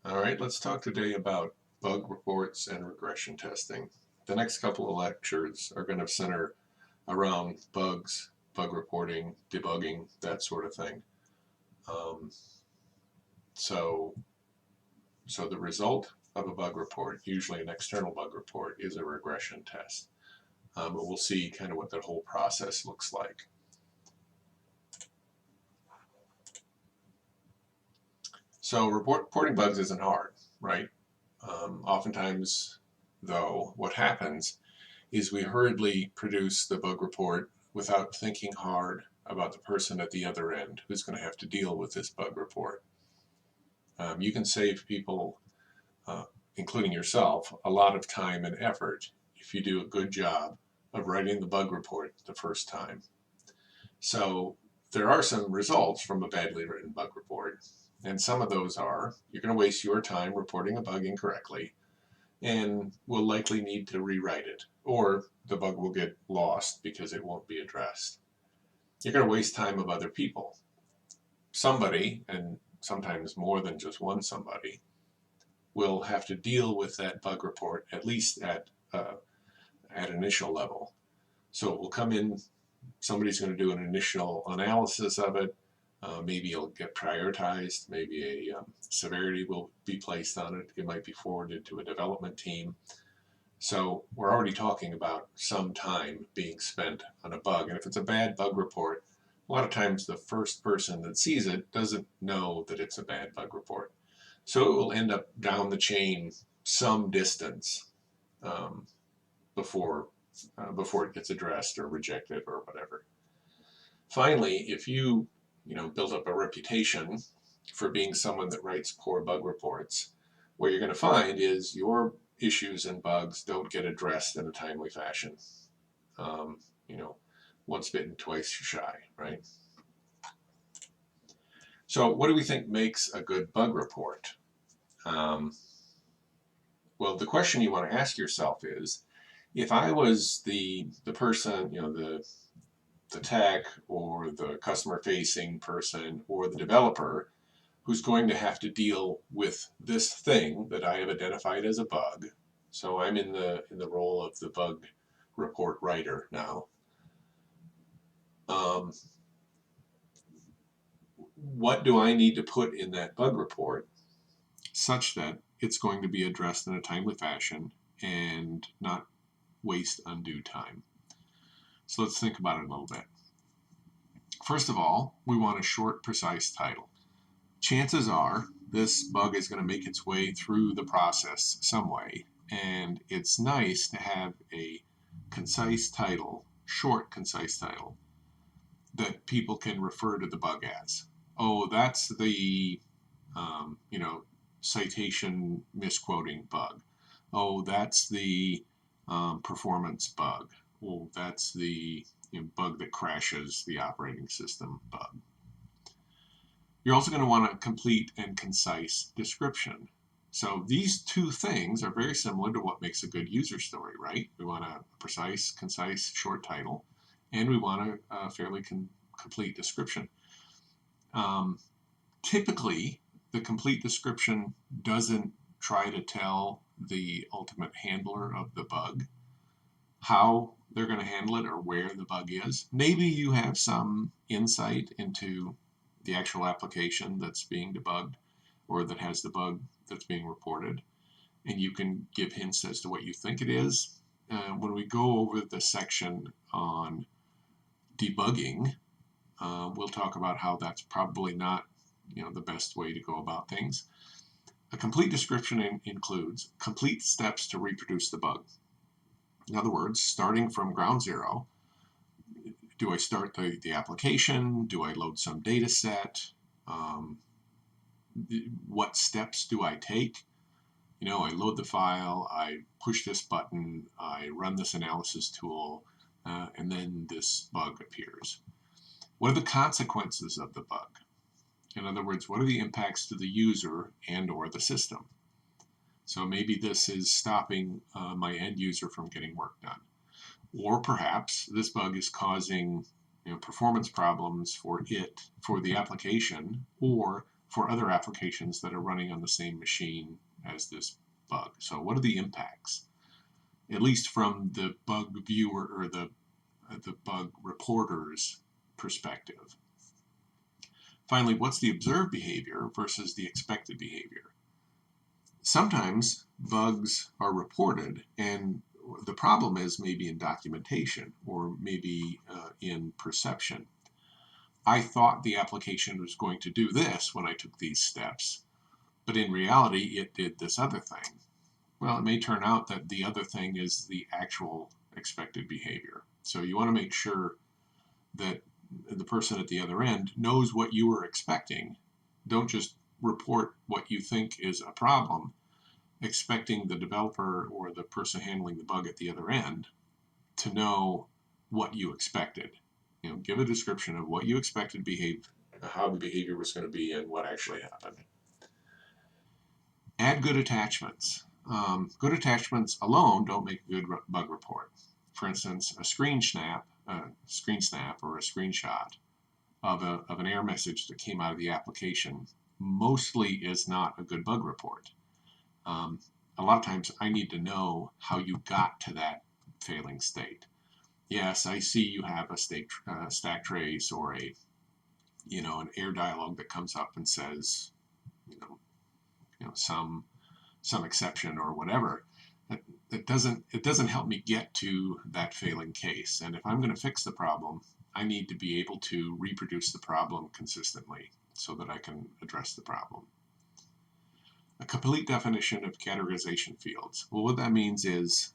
All right, let's talk today about bug reports and regression testing. The next couple of lectures are going to center around bugs, bug reporting, debugging, that sort of thing. Um, so, so the result of a bug report, usually an external bug report, is a regression test. But we'll see kind of what that whole process looks like. So reporting bugs isn't hard, right? Oftentimes, though, what happens is we hurriedly produce the bug report without thinking hard about the person at the other end who's going to have to deal with this bug report. You can save people, uh, including yourself, a lot of time and effort if you do a good job of writing the bug report the first time. So there are some results from a badly written bug report, and some of those are you're going to waste your time reporting a bug incorrectly and will likely need to rewrite it, or the bug will get lost because it won't be addressed. You're going to waste time of other people. Somebody, and sometimes more than just one somebody, will have to deal with that bug report at least at initial level. So it will come in, somebody's going to do an initial analysis of it. Maybe it'll get prioritized. Maybe a severity will be placed on it. It might be forwarded to a development team. So we're already talking about some time being spent on a bug. And if it's a bad bug report, a lot of times the first person that sees it doesn't know that it's a bad bug report. So it will end up down the chain some distance um, before before it gets addressed or rejected or whatever. Finally, if you build up a reputation for being someone that writes poor bug reports, what you're going to find is your issues and bugs don't get addressed in a timely fashion. Um, you know, once bitten, twice shy, right? So, what do we think makes a good bug report? Um, well, the question you want to ask yourself is, if I was the person, the tech or the customer facing person or the developer who's going to have to deal with this thing that I have identified as a bug. So I'm in the role of the bug report writer now. Um, what do I need to put in that bug report such that it's going to be addressed in a timely fashion and not waste undue time? So let's think about it a little bit. First of all, we want a short, precise title. Chances are this bug is going to make its way through the process some way, and it's nice to have a concise title, short, concise title, that people can refer to the bug as. Oh, that's the, um, you know, citation misquoting bug. Oh, that's the performance bug. Oh, that's the bug that crashes the operating system bug. You're also going to want a complete and concise description. So these two things are very similar to what makes a good user story, right? We want a precise, concise, short title, and we want a fairly complete description. Um, Typically, the complete description doesn't try to tell the ultimate handler of the bug how they're going to handle it or where the bug is. Maybe you have some insight into the actual application that's being debugged or that has the bug that's being reported, and you can give hints as to what you think it is. When we go over the section on debugging, we'll talk about how that's probably not the best way to go about things. A complete description includes complete steps to reproduce the bug. In other words, starting from ground zero, do I start the application? Do I load some data set? Um, what steps do I take? I load the file, I push this button, I run this analysis tool, and then this bug appears. What are the consequences of the bug? In other words, what are the impacts to the user and or the system? So maybe this is stopping my end user from getting work done. Or perhaps this bug is causing performance problems for the application or for other applications that are running on the same machine as this bug. So what are the impacts? At least from the bug viewer or the bug reporter's perspective. Finally, what's the observed behavior versus the expected behavior? Sometimes bugs are reported, and the problem is maybe in documentation or maybe in perception. I thought the application was going to do this when I took these steps, but in reality it did this other thing. Well, it may turn out that the other thing is the actual expected behavior. So you want to make sure that the person at the other end knows what you were expecting. Don't just report what you think is a problem, expecting the developer or the person handling the bug at the other end to know what you expected. Give a description of what you expected how the behavior was going to be and what actually happened. Add good attachments. Good attachments alone don't make a good bug report. For instance, a screen snap or a screenshot of an error message that came out of the application mostly is not a good bug report. A lot of times I need to know how you got to that failing state. Yes, I see you have a stack trace or an error dialog that comes up and says, some exception or whatever. It doesn't help me get to that failing case. And if I'm going to fix the problem, I need to be able to reproduce the problem consistently so that I can address the problem. A complete definition of categorization fields. Well, what that means is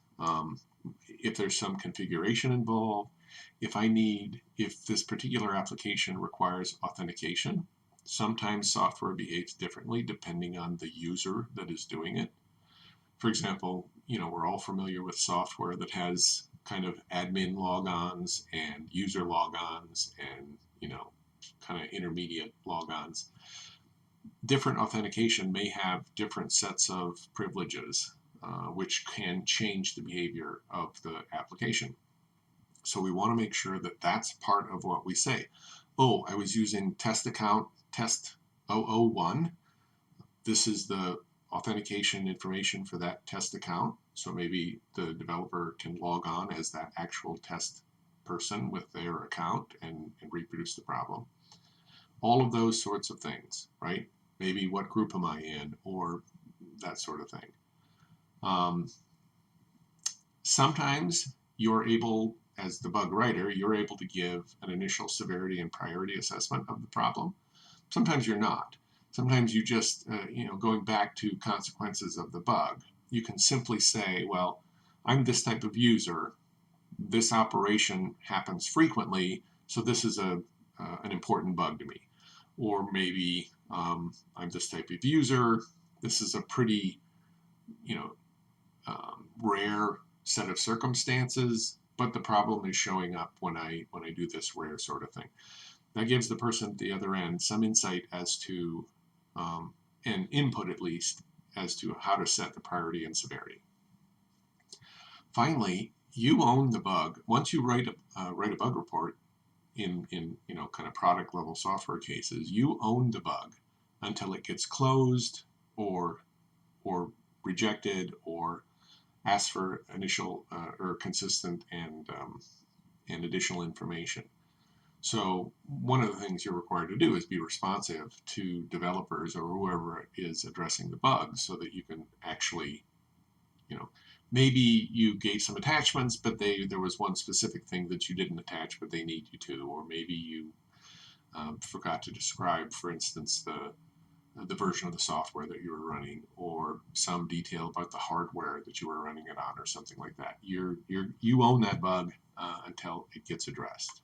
if there's some configuration involved, if this particular application requires authentication, sometimes software behaves differently depending on the user that is doing it. For example, we're all familiar with software that has kind of admin logons and user logons and, kind of intermediate logons. Different authentication may have different sets of privileges, which can change the behavior of the application. So we want to make sure that that's part of what we say. Oh, I was using test account test 001. This is the authentication information for that test account. So maybe the developer can log on as that actual test person with their account and reproduce the problem. All of those sorts of things, right? Maybe what group am I in, or that sort of thing. Sometimes you're able, as the bug writer, you're able to give an initial severity and priority assessment of the problem. Sometimes you're not. Sometimes you just, going back to consequences of the bug, you can simply say, well, I'm this type of user. This operation happens frequently, so this is an important bug to me. Or maybe I'm this type of user. This is a pretty, rare set of circumstances, but the problem is showing up when I do this rare sort of thing. That gives the person at the other end some insight as to, and input at least, as to how to set the priority and severity. Finally, you own the bug. Once you write a bug report in kind of product level software cases, you own the bug until it gets closed or rejected or asks for initial or consistent and additional information. So one of the things you're required to do is be responsive to developers or whoever is addressing the bug so that you can actually, maybe you gave some attachments, but there was one specific thing that you didn't attach, but they need you to, or maybe you forgot to describe, for instance, the version of the software that you were running, or some detail about the hardware that you were running it on, or something like that. You own that bug until it gets addressed.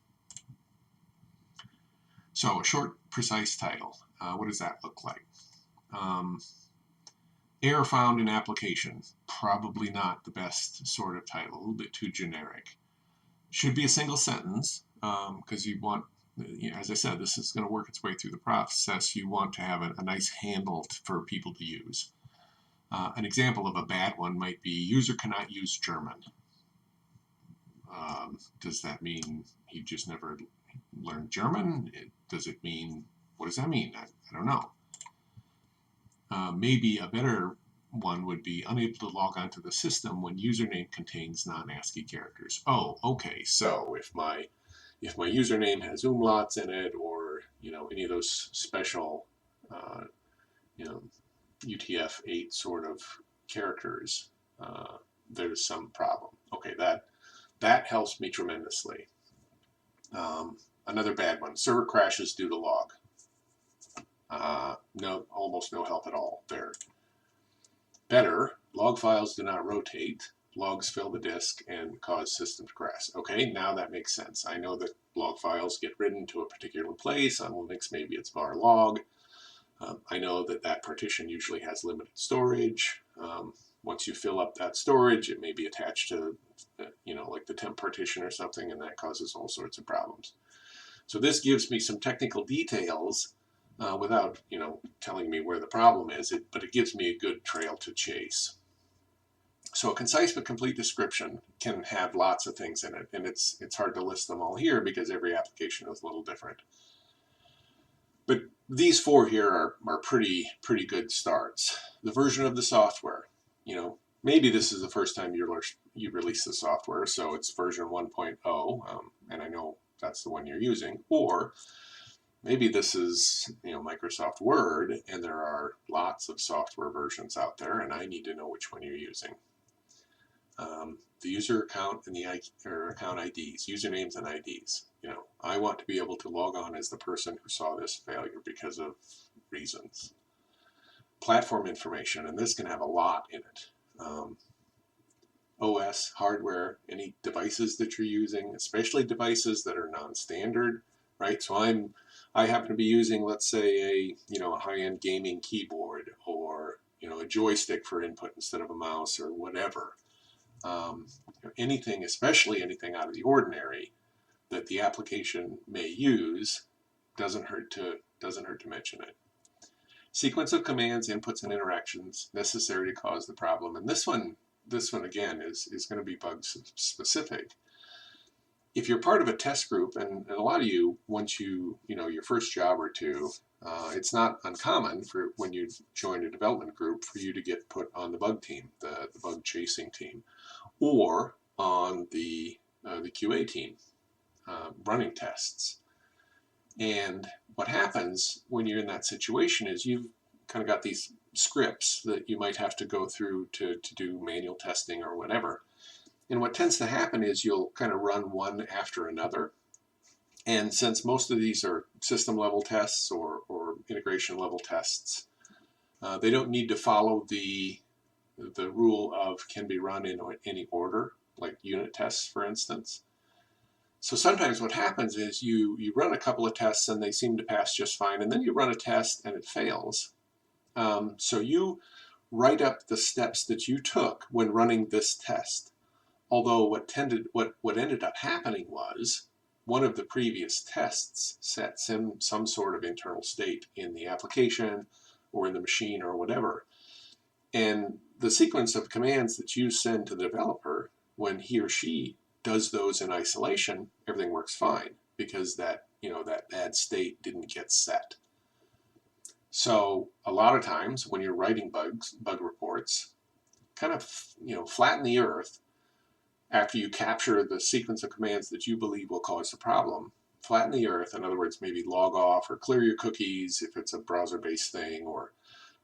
So a short, precise title. What does that look like? Error found in application. Probably not the best sort of title. A little bit too generic. Should be a single sentence because you want, as I said, this is going to work its way through the process. You want to have a nice handle for people to use. An example of a bad one might be user cannot use German. Does that mean he just never learned German? Does it mean, what does that mean? I don't know. Maybe a better one would be unable to log onto the system when username contains non-ASCII characters. Oh, okay. So if my username has umlauts in it, or any of those special uh, you know UTF-8 sort of characters, there's some problem. Okay, that helps me tremendously. Another bad one: server crashes due to log. No, almost no help at all there. Better, log files do not rotate. Logs fill the disk and cause system to crash. Okay, now that makes sense. I know that log files get written to a particular place. On Linux, maybe it's var log. I know that that partition usually has limited storage. Once you fill up that storage, it may be attached to, like the temp partition or something, and that causes all sorts of problems. So this gives me some technical details without, telling me where the problem is, but it gives me a good trail to chase. So a concise but complete description can have lots of things in it, and it's hard to list them all here because every application is a little different. But these four here are pretty good starts. The version of the software, maybe this is the first time you release the software, so it's version 1.0, and I know that's the one you're using. Or maybe this is Microsoft Word, and there are lots of software versions out there, and I need to know which one you're using. The user account and the account IDs, usernames and IDs. I want to be able to log on as the person who saw this failure because of reasons. Platform information, and this can have a lot in it. OS, hardware, any devices that you're using, especially devices that are non-standard, right? So I happen to be using, let's say, a high-end gaming keyboard, or a joystick for input instead of a mouse, or whatever. Anything, especially anything out of the ordinary that the application may use, doesn't hurt to mention it. Sequence of commands, inputs, and interactions necessary to cause the problem. And this one again is going to be bug specific. If you're part of a test group, and a lot of you, once your first job or two, it's not uncommon for when you join a development group for you to get put on the bug team, the bug chasing team, or on the QA team, running tests. And what happens when you're in that situation is you've kind of got these scripts that you might have to go through to do manual testing or whatever. And what tends to happen is you'll kind of run one after another. And since most of these are system level tests or integration level tests, they don't need to follow the rule of can be run in any order, like unit tests, for instance. So sometimes what happens is you run a couple of tests and they seem to pass just fine, and then you run a test and it fails. So you write up the steps that you took when running this test. Although what ended up happening was one of the previous tests set some sort of internal state in the application or in the machine or whatever. And the sequence of commands that you send to the developer, when he or she does those in isolation, everything works fine because that bad state didn't get set. So a lot of times when you're writing bug reports, kind of flatten the earth after you capture the sequence of commands that you believe will cause the problem. Flatten the earth, in other words, maybe log off or clear your cookies if it's a browser-based thing, or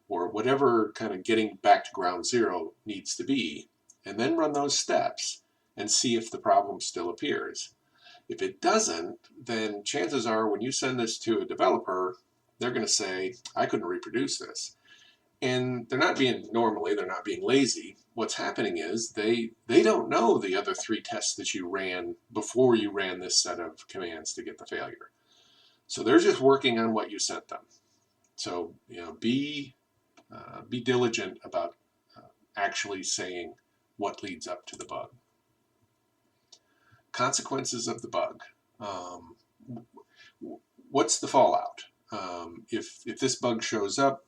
whatever kind of getting back to ground zero needs to be, and then run those steps and see if the problem still appears. If it doesn't, then chances are when you send this to a developer, they're going to say, I couldn't reproduce this. And they're not being lazy. What's happening is they don't know the other 3 tests that you ran before you ran this set of commands to get the failure. So they're just working on what you sent them. So be diligent about actually saying what leads up to the bug. Consequences of the bug. What's the fallout? If this bug shows up,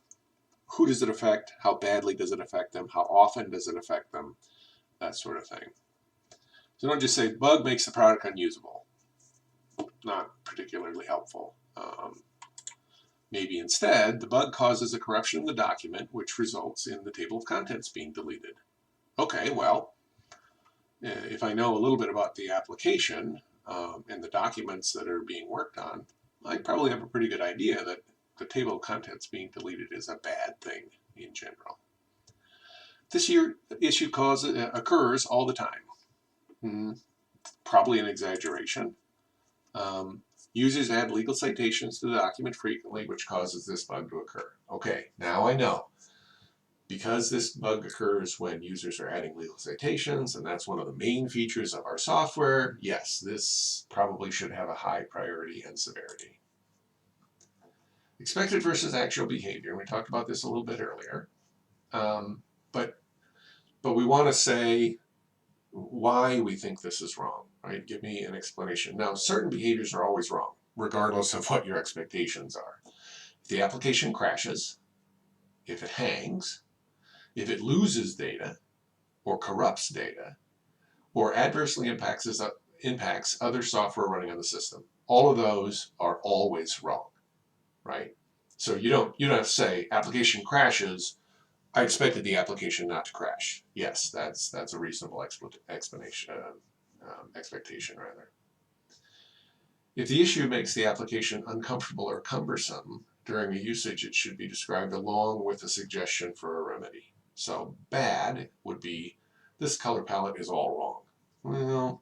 who does it affect? How badly does it affect them? How often does it affect them? That sort of thing. So don't just say bug makes the product unusable. Not particularly helpful. Maybe instead, the bug causes a corruption in the document, which results in the table of contents being deleted. Okay, well, if I know a little bit about the application and the documents that are being worked on, I probably have a pretty good idea that the table of contents being deleted is a bad thing in general. This issue occurs all the time. Probably an exaggeration. Users add legal citations to the document frequently, which causes this bug to occur. Okay, now I know. Because this bug occurs when users are adding legal citations, and that's one of the main features of our software, yes, this probably should have a high priority and severity. Expected versus actual behavior. We talked about this a little bit earlier. But we want to say why we think this is wrong, right? Give me an explanation. Now, certain behaviors are always wrong, regardless of what your expectations are. If the application crashes, if it hangs, if it loses data, or corrupts data, or adversely impacts other software running on the system, all of those are always wrong, right? So you don't have to say application crashes. I expected the application not to crash. Yes, that's a reasonable expectation. If the issue makes the application uncomfortable or cumbersome during a usage, it should be described along with a suggestion for a remedy. So bad would be, this color palette is all wrong. Well,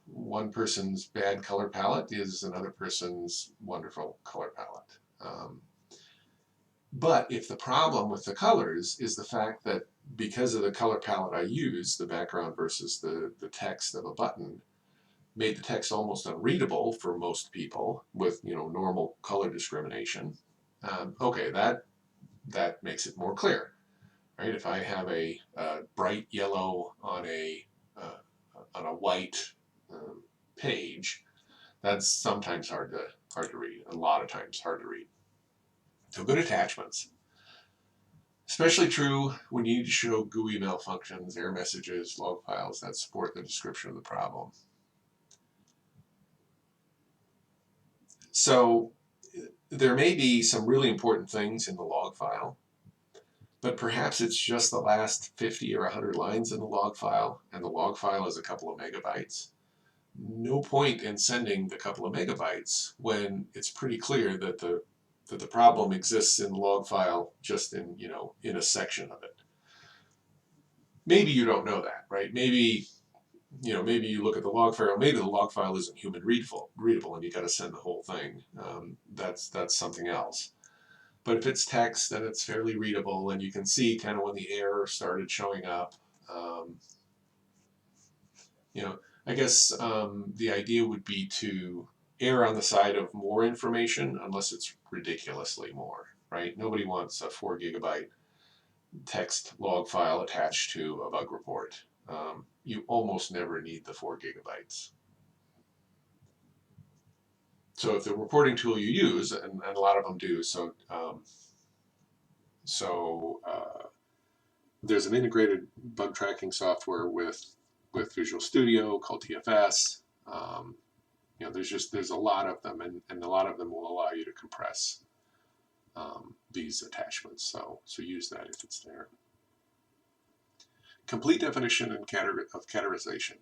one person's bad color palette is another person's wonderful color palette. But if the problem with the colors is the fact that because of the color palette I use, the background versus the text of a button, made the text almost unreadable for most people with normal color discrimination, okay, that makes it more clear, right? If I have a bright yellow on a white page, that's sometimes hard to read, a lot of times hard to read. So good attachments. Especially true when you need to show GUI malfunctions, error messages, log files that support the description of the problem. So there may be some really important things in the log file, but perhaps it's just the last 50 or 100 lines in the log file, and the log file is a couple of megabytes. No point in sending the couple of megabytes when it's pretty clear that the problem exists in the log file, just in a section of it. Maybe you don't know that, right? Maybe you look at the log file. Maybe the log file isn't human readable, and you got to send the whole thing. That's something else. But if it's text, then it's fairly readable, and you can see kind of when the error started showing up. I guess the idea would be to err on the side of more information, unless it's ridiculously more, right? Nobody wants a 4 gigabyte text log file attached to a bug report. You almost never need the 4 gigabytes. So if the reporting tool you use, and a lot of them do, there's an integrated bug tracking software with Visual Studio called TFS. There's a lot of them, and a lot of them will allow you to compress these attachments. So use that if it's there. Complete definition and categorization.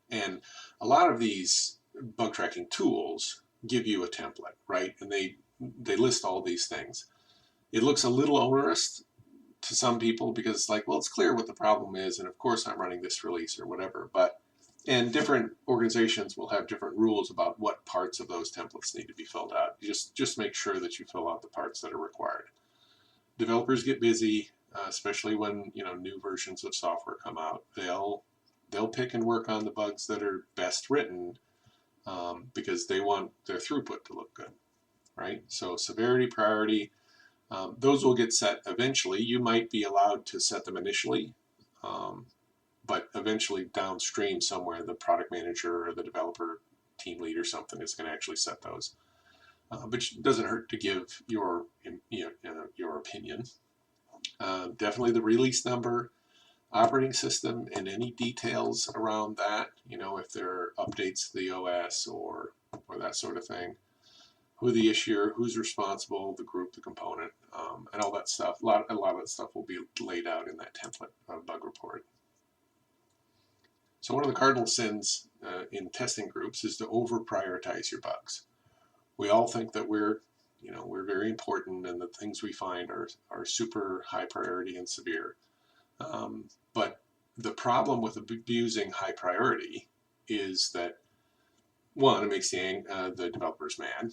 And a lot of these bug tracking tools give you a template, right? And they list all these things. It looks a little onerous to some people because it's like, well, it's clear what the problem is, and of course I'm running this release or whatever. And different organizations will have different rules about what parts of those templates need to be filled out. You just make sure that you fill out the parts that are required. Developers get busy, especially when new versions of software come out. They'll pick and work on the bugs that are best written because they want their throughput to look good, right? So severity, priority, those will get set eventually. You might be allowed to set them initially, but eventually downstream somewhere, the product manager or the developer team lead or something is going to actually set those. But it doesn't hurt to give your opinion. Definitely the release number, operating system and any details around that, if there are updates to the OS or that sort of thing, who the issuer, who's responsible, the group, the component, and all that stuff. A lot of that stuff will be laid out in that template bug report. So one of the cardinal sins in testing groups is to over-prioritize your bugs. We all think that we're very important and the things we find are super high priority and severe. But the problem with abusing high priority is that, one, it makes the developers mad,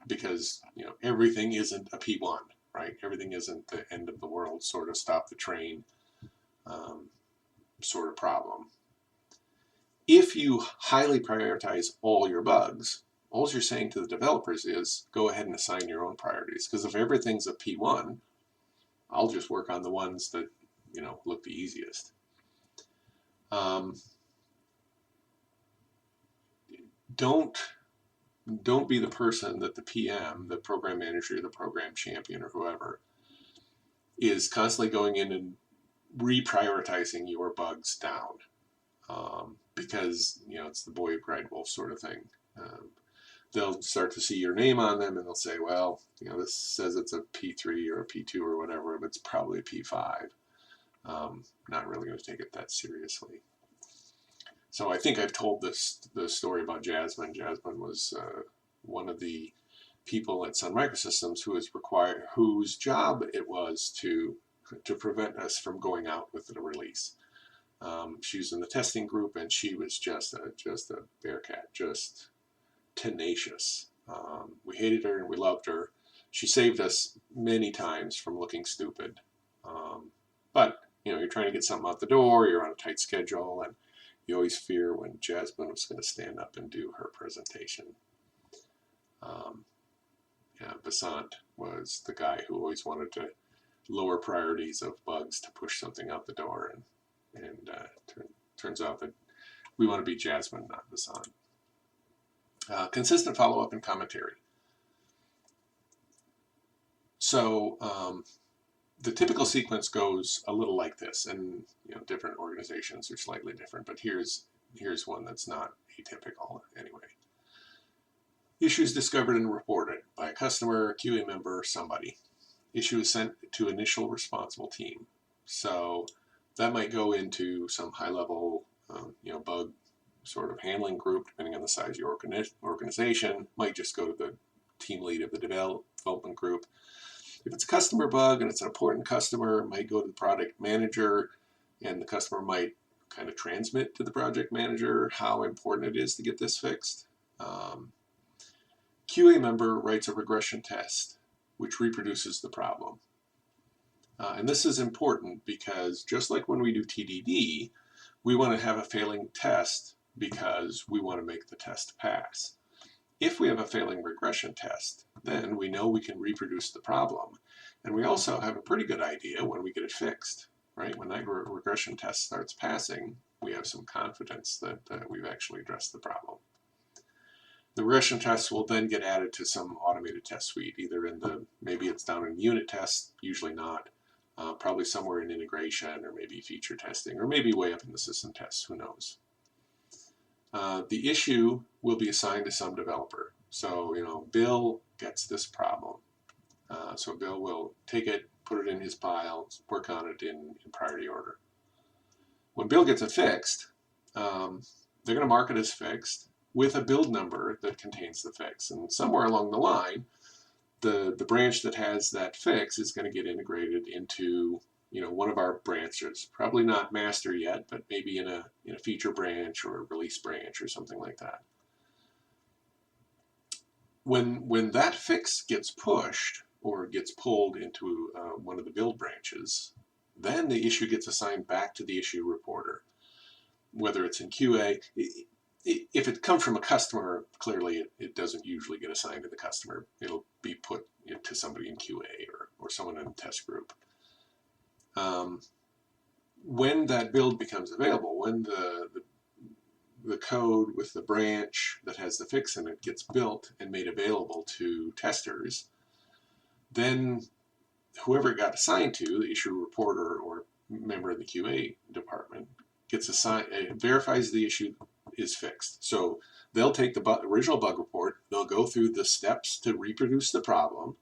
because everything isn't a P1, right? Everything isn't the end of the world, sort of stop the train sort of problem. If you highly prioritize all your bugs, all you're saying to the developers is go ahead and assign your own priorities, because if everything's a P1, I'll just work on the ones that look the easiest. Don't be the person that the PM, the program manager, the program champion, or whoever is constantly going in and reprioritizing your bugs down, because it's the boy who cried wolf sort of thing. They'll start to see your name on them and they'll say, well, this says it's a P3 or a P2 or whatever, but it's probably a P5. Not really going to take it that seriously. So I think I've told the story about Jasmine. Jasmine was one of the people at Sun Microsystems whose job it was to prevent us from going out with the release. She was in the testing group and she was just a bear cat, just tenacious. We hated her and we loved her. She saved us many times from looking stupid. But you're trying to get something out the door, you're on a tight schedule, and you always fear when Jasmine was going to stand up and do her presentation. Basant was the guy who always wanted to lower priorities of bugs to push something out the door, and turns out that we want to be Jasmine, not Basant. Consistent follow-up and commentary. So the typical sequence goes a little like this, and different organizations are slightly different, but here's one that's not atypical anyway. Issues discovered and reported by a customer, QA member, somebody. Issue is sent to initial responsible team. So that might go into some high-level bug sort of handling group, depending on the size of your organization. Might just go to the team lead of the development group. If it's a customer bug and it's an important customer, it might go to the product manager, and the customer might kind of transmit to the project manager how important it is to get this fixed. QA member writes a regression test which reproduces the problem. And this is important because just like when we do TDD, we want to have a failing test because we want to make the test pass. If we have a failing regression test, then we know we can reproduce the problem. And we also have a pretty good idea when we get it fixed, right? When that regression test starts passing, we have some confidence that we've actually addressed the problem. The regression tests will then get added to some automated test suite, either maybe it's down in unit tests, usually not, probably somewhere in integration or maybe feature testing, or maybe way up in the system tests, who knows. The issue will be assigned to some developer. So, Bill gets this problem. So Bill will take it, put it in his pile, work on it in priority order. When Bill gets it fixed, they're going to mark it as fixed with a build number that contains the fix. And somewhere along the line, the branch that has that fix is going to get integrated into one of our branches. Probably not master yet, but maybe in a feature branch or a release branch or something like that. When that fix gets pushed or gets pulled into one of the build branches, then the issue gets assigned back to the issue reporter. Whether it's in QA, if it comes from a customer, clearly it doesn't usually get assigned to the customer. It'll be put to somebody in QA or someone in the test group. When that build becomes available, when the code with the branch that has the fix in it gets built and made available to testers, then whoever it got assigned to, the issue reporter or member of the QA department gets assigned, verifies the issue is fixed. So they'll take the original bug report, they'll go through the steps to reproduce the problem,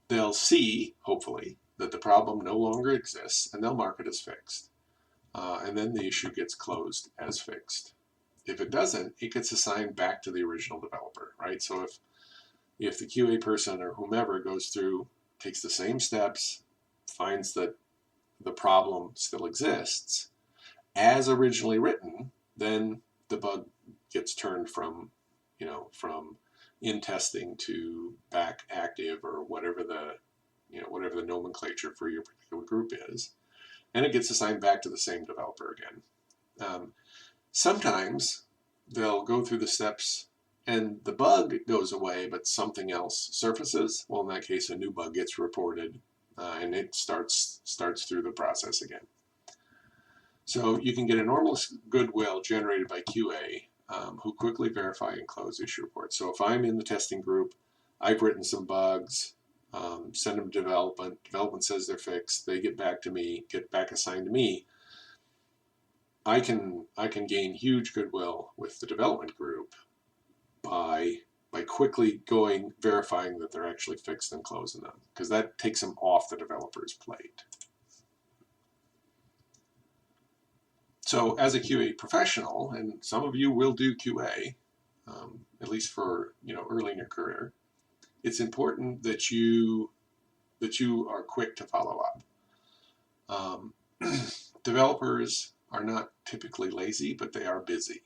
they'll see, hopefully, that the problem no longer exists, and they'll mark it as fixed. And then the issue gets closed as fixed. If it doesn't, it gets assigned back to the original developer, right? So if the QA person or whomever goes through, takes the same steps, finds that the problem still exists, as originally written, then the bug gets turned from, from in testing to back active, or whatever the nomenclature for your particular group is, and it gets assigned back to the same developer again. Sometimes they'll go through the steps and the bug goes away, but something else surfaces. Well, in that case, a new bug gets reported, and it starts through the process again. So you can get enormous goodwill generated by QA, who quickly verify and close issue reports. So if I'm in the testing group, I've written some bugs, send them to development. Development says they're fixed. They get back to me, get back assigned to me. I can gain huge goodwill with the development group by quickly verifying that they're actually fixed and closing them, because that takes them off the developer's plate. So as a QA professional, and some of you will do QA, at least for early in your career, it's important that you are quick to follow up. Developers are not typically lazy, but they are busy.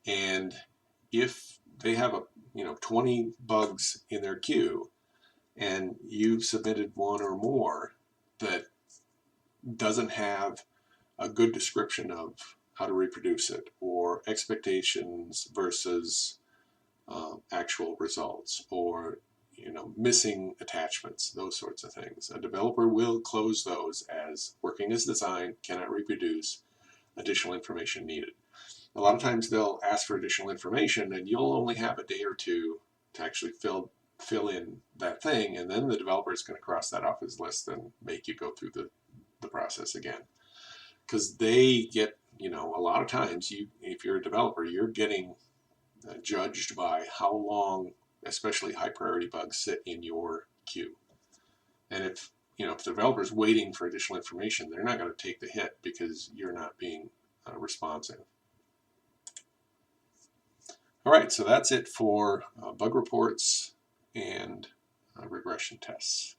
And if they have 20 bugs in their queue, and you've submitted one or more that doesn't have a good description of how to reproduce it, or expectations versus actual results, or missing attachments, those sorts of things, a developer will close those as working as designed, cannot reproduce, additional information needed. A lot of times they'll ask for additional information, and you'll only have a day or two to actually fill in that thing, and then the developer is going to cross that off his list and make you go through the process again. Because they get, a lot of times, if you're a developer, you're getting judged by how long, especially high priority bugs, sit in your queue. And if the developer's waiting for additional information, they're not going to take the hit because you're not being responsive. All right, so that's it for bug reports and regression tests.